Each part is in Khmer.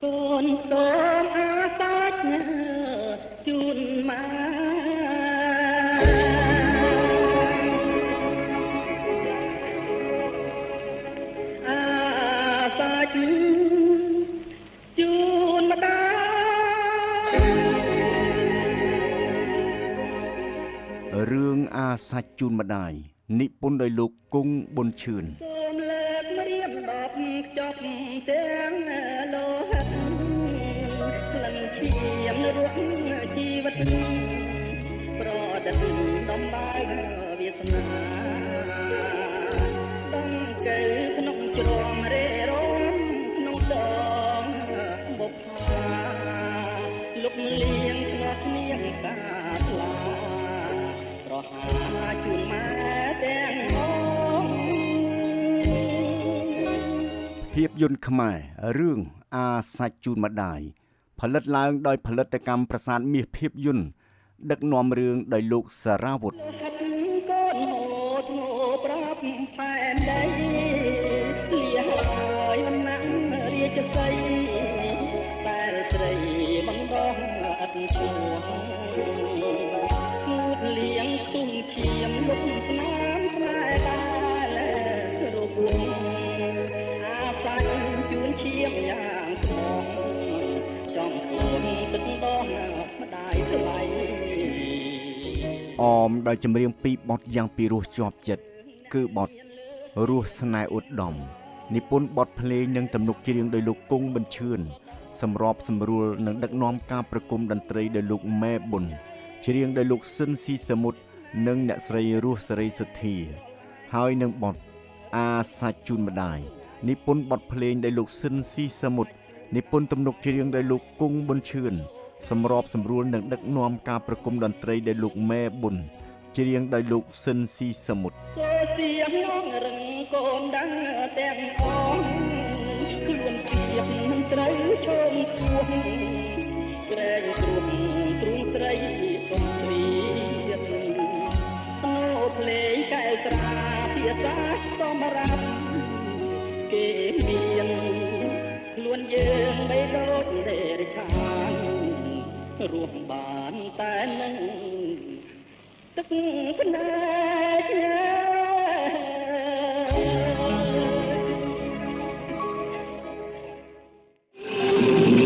កូនសូមអាសាច់ជូនមកអាសាច់ជូនម្ដាយរឿងអាសាច់ជូនម្ដាយនិពន្ធដោយលោកគង់ប៊ុនឈឿនសូមលើកម្រាមដបខ្ចប់ទាំងលោហិតក្លិនឈាមរស់ជីវិតប្រដិតដំបាយវាសនាដំកៅក្នុងជ្រងរេរោមក្នុងដងបុកផាលុកលៀងឆ្លោះគ្នាកាស្លាប្រហាជូនម៉ែទាំងភាពយន្តខ្មែររឿងអាសាច់ជូនម្ដាយផលិតឡើងដោយផលិតកម្មប្រាសាទមាសភាពយន្តដឹកនាំរឿងដោយលោកសារ៉ាវុធកូនហូតងោប្រាប់ផែនដីលៀហើយអំណាក់រាជសីតែស្រីមិនបងអត់ឈ្មោះគូតលៀងទុំឈាមលុកស្នាមស្នេហ៍កាលរូបលំអាសាច់ជូនឈាមយ៉ាងស្មងចំខ្លួនទឹកដងម្ដាយថ្លៃអមដោយចម្រៀងពីរបទយ៉ាងពីរោះជាប់ចិត្តគឺបទរស់ស្នេហ៍ឧត្តមនិពន្ធបទភ្លេងនិងទំនុកច្រៀងដោយលោកគង់ប៊ុនឈឿនសម្របសម្រួលនិងដឹកនាំការប្រគំតន្ត្រីដោយលោកម៉ែប៊ុនច្រៀងដោយលោកស៊ិនស៊ីសមុទ្រនិងអ្នកស្រីរស់សេរីសុទ្ធាហើយនឹងបទអាសាច់ជូនម្ដាយនិពន្ធបទភ្លេងដោយលោកស៊ិនស៊ីសមុទ្រនិពន្ធទំនុកច្រៀងដោយលោកគង់ប៊ុនឈឿនសម្របសម្រួលនិងដឹកនាំការប្រគំតន្ត្រីដោយលោកម៉ែប៊ុនច្រៀងដោយលោកស៊ិនស៊ីសមុទ្រសូសៀងងរឹងកូនដឹងទាំងអងខ្លួនពីបមិនត្រូវឈោមគួងក្រែងទ្រុំទ្រូងស្រីកុំព្រៀបស្នូភ្លេងកែស្រាភាសាសមរាប់គេមានខ្លួនយើងបីដូចដេរឆានរស់បានតែនឹងទឹកភ្នែក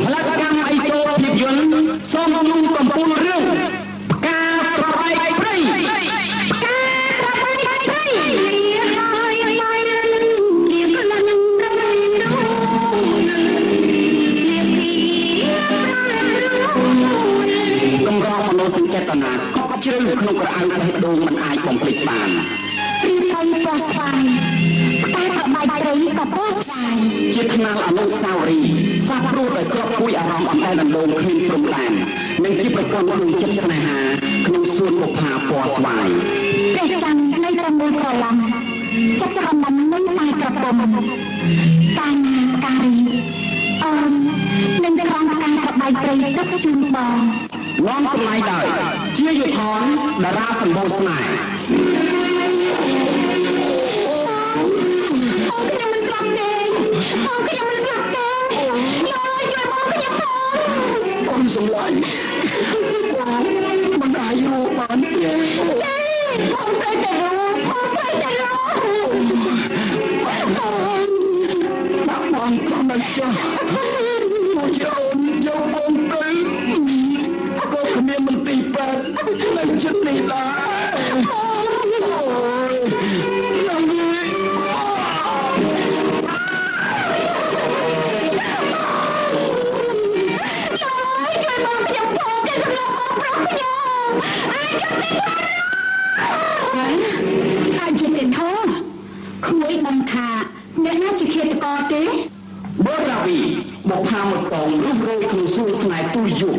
ផលិតកម្មអីសូរភាពយន្តសូមជូនកំពូលរឿងផ្កាប្របែកព្រៃចេតនាកប់ជ្រៅក្នុងក្រអៅបេះដូងមិនអាចបំភ្លេចបានពីថៃពោះស្វាយផ្កាប្របែកព្រៃក៏ពោះស្វាយជាថ្នាលអនុស្សាវរីយ៍សាព្រោះដោយគ្រាប់គួយអារម្មណ៍អណ្ដែតអណ្ដូងគ្មានព្រំដែននិងជាប្រព័ន្ធក្នុងចិត្តស្នេហាក្នុងសួនបុប្ផាពណ៌ស្វាយព្រះចាំនៅតែមួយក្រឡំចិត្តក្រមុំនឹងតែក្រពុំតាំងផ្ការីអូននឹងក្រងផ្កាប្របែកព្រៃទឹកជូនបងនាំតម្លៃដោយជាយុធនតារាសម្បូរស្នេហ៍ខ្ញុំមិនស្លាប់ទេខ្ញុំមិនស្លាប់ទេជួយបងខ្ញុំអូនសម្លាញ់មិនអាចរស់បានទេបងទៅតែរស់បងទៅតែរស់ដាក់បងក្នុងនេះចុះមកជាអូនយកបងទៅគ្មានមន្ទីរពេទ្យនៅជិតនេះដែរអូយឡើងវិញជួយមកខ្ញុំផងតែសម្រាប់បងប្រុសខ្ញុំអាចជិតទេថោក្មួយបងថាអ្នកណាជាឃាតករទេបូរាវីបុប្ផាមកតងរស់រយក្នុងសួនស្នេហ៍ទូយុ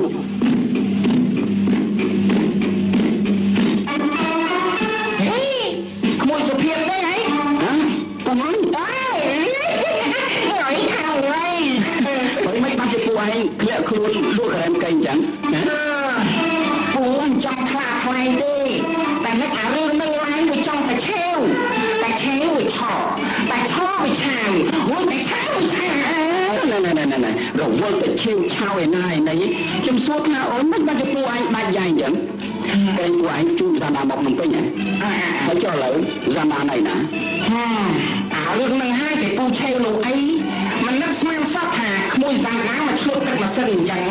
ខ្លួនលក់រ៉ែមកអញ្ចឹងពូអញ្ចឹងខ្លាចខ្លាំងទេតែមិនអារឿងនឹងឡើងវាចង់តែឆាវវាឆោតែឆោវាឆាវអូយតែឆាវវាឆាវណែរ វល់តែឈាវឆាវឯណាឯនេះខ្ញុំសួរថាអូនមិនបាច់ទៅពួកឯងដាច់យ៉ាងអញ្ចឹងតែពួកឯងជួបសាណាមកភ្នំពេញហ៎ហើយចុះឥឡូវសាណាណៃណាអារឿងនឹងហើយគេពូឆេវលោកអីមិននឹកស្មានសោះថាក្មួយសាណាមកឆ្លុះទឹកម៉ាស៊ីនអញ្ចឹង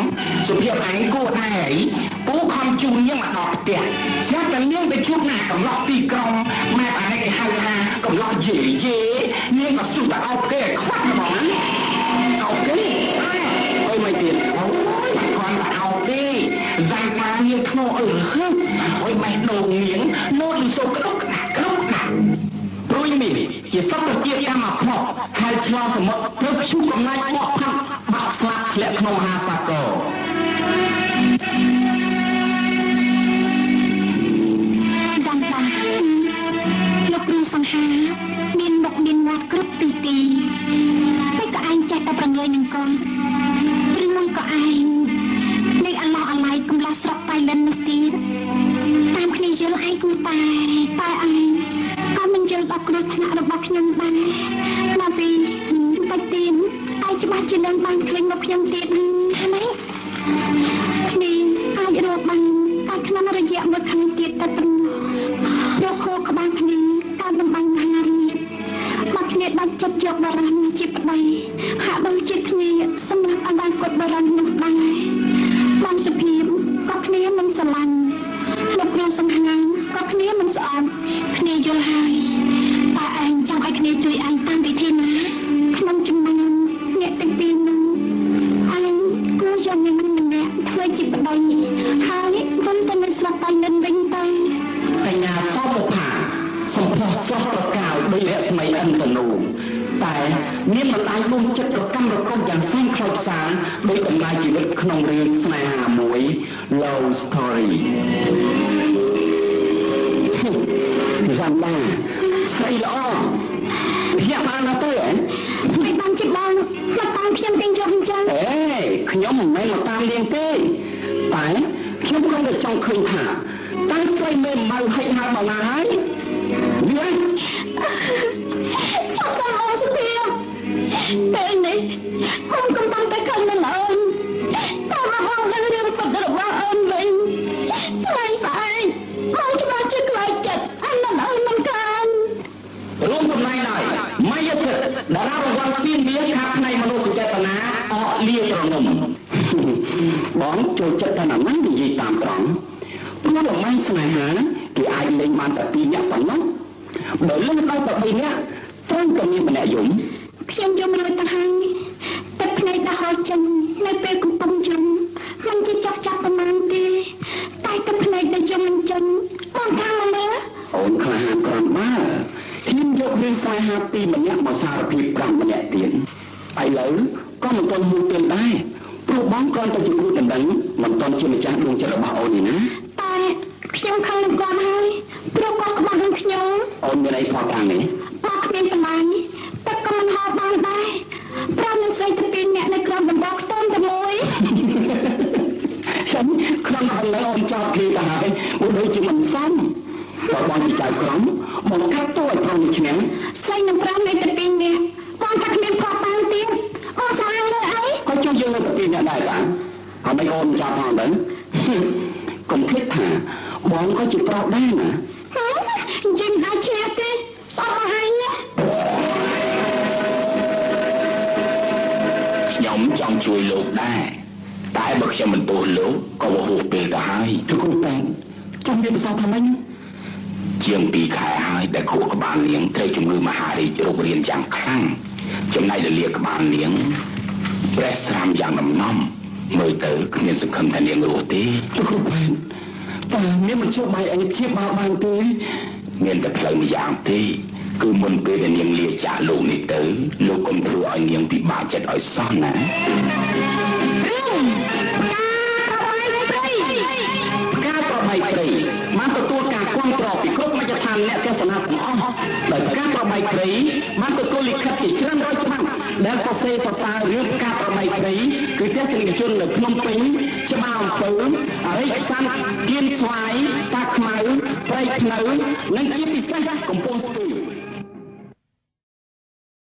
សុភាពឯងគួរដែរអីពូខំជូននាងមកដល់ផ្ទះស្រាប់តែនាងទៅជួបណាកំឡោះពីក្រុងម៉ែអានេះគេហៅថាកំឡោះយេនាងក៏សុទ្ធតែអោបគេខ្វាក់ហ្មងអោបគេអើយមិនទៀតអូយមិនគ្រាន់តែអោបទេសាយតានាងធ្នោអើហឹកអើយម៉ែដូងនាងនោលសូក្តុកព្រួយមីជាសត្វជាតិកម្មអភ័ព្វហើយឆ្លងសមុទ្រទើបឈូសកំណាច់បោះផាត់បាក់ស្លាប់ធ្លាក់ក្នុងមហាសាគរចាំតាលោកគ្រូសង្ហាមានមុខមានមាត់គ្រប់ទីហើយក៏ឯងចេះតែប្រងើយនឹងកូនឬមួយក៏ឯងនៅអាឡោះអាឡៃកំឡោះស្រុកតៃលិននោះទៀតតាមគ្នាយល់ឯងគូតែឯងក៏មិនយល់ដល់គ្រោះថ្នាក់របស់ខ្ញុំដែរមកពីបាច់ទៀនតែច្បាស់ជានឹងបានឃើញមកខ្ញុំទៀតហ្នឹងគ្នាអាចរកបានតែក្នុងរយៈមួយខែទៀតតែប៉ុណ្ណោះយកខួរក្បាលគ្នាតាមដំណឹងមហារាជមកគ្នាបាច់ចិត្តយកបរិញ្ញាជាប្តីហាក់ដូចជាគ្នាសម្រាប់អនាគតបរិញ្ញានោះដែរបានសុភាពក៏គ្នាមិនស្រឡាញ់លោកគ្រូសង្ហាក៏គ្នាមិនស្អប់គ្នាយល់ហើយតែឯងចង់ឲ្យគ្នាជួយឯងតាមវិធីណាក្នុងចំណោមអ្នកទាំងពីរនោះឯងគួរយកនាងម្នាក់ធ្វើជាប្តីហើយវិលទៅនៅស្រុកតៃលិនវិញទៅបញ្ញាសោបុផាសម្ផស្សស្រស់ប្រកៅដោយរស្មីឥន្ទនូតែមានមិនអាចដួងចិត្តរកម្មរកុសយ៉ាងសែនខ្លោចផ្សាដោយដំណើរជីវិតក្នុងរឿងស្នេហាមួយ Love Story ចាំបានស្រីល្អភ្ញាក់បានទៅមិនបានចិត្តបងមកតាមខ្ញុំទាំងយកអញ្ចឹងខ្ញុំមិនមែនមកតាមលៀងទេតែខ្ញុំគ្រាន់តែចង់ឃើញថាតើស្រីមេម៉ៅហិចហៅបងណាហើយវាចង់សំអសុភាពេលនេះខ្ញុំកំពុងតែឃើញមិនអូនតើមកនៅរឿងពិតរបស់អូនវិញថ្ងៃស្អែកមកច្បាស់ជាខ្លាចចិត្តអញមិនអូនមិនកានរួមចំណែកឡើយម៉ៃយសិទ្ធតារារង្វាន់ពីមានខាងផ្នែកមនោសញ្ចេតនាអកលាត្រងំបងចូលចិត្តថាណាស់និយាយតាមត្រង់ព្រោះល្បែងស្នេហាគេអាចលេងបានតែ2នាក់ប៉ុណ្ណោះបើលេងដល់តែ3នាក់ត្រូវតែមានម្នាក់យំខ្ញុំយំរួចទៅហើយតែភ្នែកដល់ហើយចឹងនៅពេលកំពុងយំមិនជាចាប់ប្រមាណទេតែទឹកភ្នែកដែលយំមិនចឹងបងថាមកមើលអូនខ្លាហានក្រំមកខ្ញុំយករឿងស្នេហាពីម្នាក់មកសារភាព5ម្នាក់ទៀតឥឡូវក៏មិនទាន់ហ៊ានទៀតដែរព្រោះបងគ្រាន់តែជាគូដណ្ដឹងមិនទាន់ជាម្ចាស់ដួងចិត្តរបស់អូនទេណាតែខ្ញុំខឹងនឹងគាត់ហើយព្រោះគាត់ក្បត់នឹងខ្ញុំអូនមានអីខកខាងនេះបងគ្មានបន្លាញតែក៏មិនហៅបានដែរព្រមនឹងស្រីទៅពីអ្នកនៅក្រោមដំបូលខ្ទមតែមួយខ្ញុំក្នុងឥឡូវអូនចោតគេទៅហើយអូនដូចជាមិនសមបើបងជាចៅក្រុមបងកាត់តួឲ្យប្រុសនេះឈ្នះស្រីនឹង5នៅតែពីអ្នកបងថាគ្មានខកបានទៀតអូនស្អាងលើអីក៏ជួយយើងនៅតែពីអ្នកដែរបាទហើយមិនអូនចាប់ផងទៅកុំភ្លេចថាបងក៏ជាប្រុសដែរណាយើងអាចឈ្នះទេសោះមកហើយខ្ញុំចង់ជួយលោកដែរតែបើខ្ញុំមិនទោសលោកក៏ហួសពេលទៅហើយលោកគ្រូប៉ែនចង់និយាយភាសាថាម៉េចជាង2ខែហើយដែលខួរក្បាលនាងត្រូវជំងឺមហារីករោគរៀនយ៉ាងខ្លាំងចំណែកលាក្បាលនាងប្រេះស្រាំយ៉ាងដំណំមើលទៅគ្មានសង្ឃឹមថានាងរស់ទេលោកគ្រូប៉ែនតើនាងមិនជួយបាយអីព្យាបាលបានទេមានតែផ្លូវមួយយ៉ាងទេគឺមុនពេលដែលនាងលាចាកលោកនេះទៅលោកកុំធ្វើឲ្យនាងពិបាកចិត្តឲ្យសោះណាការប្របីព្រៃបានទទួលការគាំទ្រពីគ្រប់មជ្ឈដ្ឋានអ្នកទេសនាទាំងអស់ដោយការប្របីព្រៃបានទទួលលិខិតជាច្រើនរយឆ្នាំដែលសរសេរសរសើររឿងការប្របីព្រៃគឺទស្សនិកជននៅភ្នំពេញច្បារអំពើអរិយស័ន្ទគៀនស្វាយតាខ្មៅព្រៃភ្នៅនិងជាពិសេសកំពង់ស្ពឺ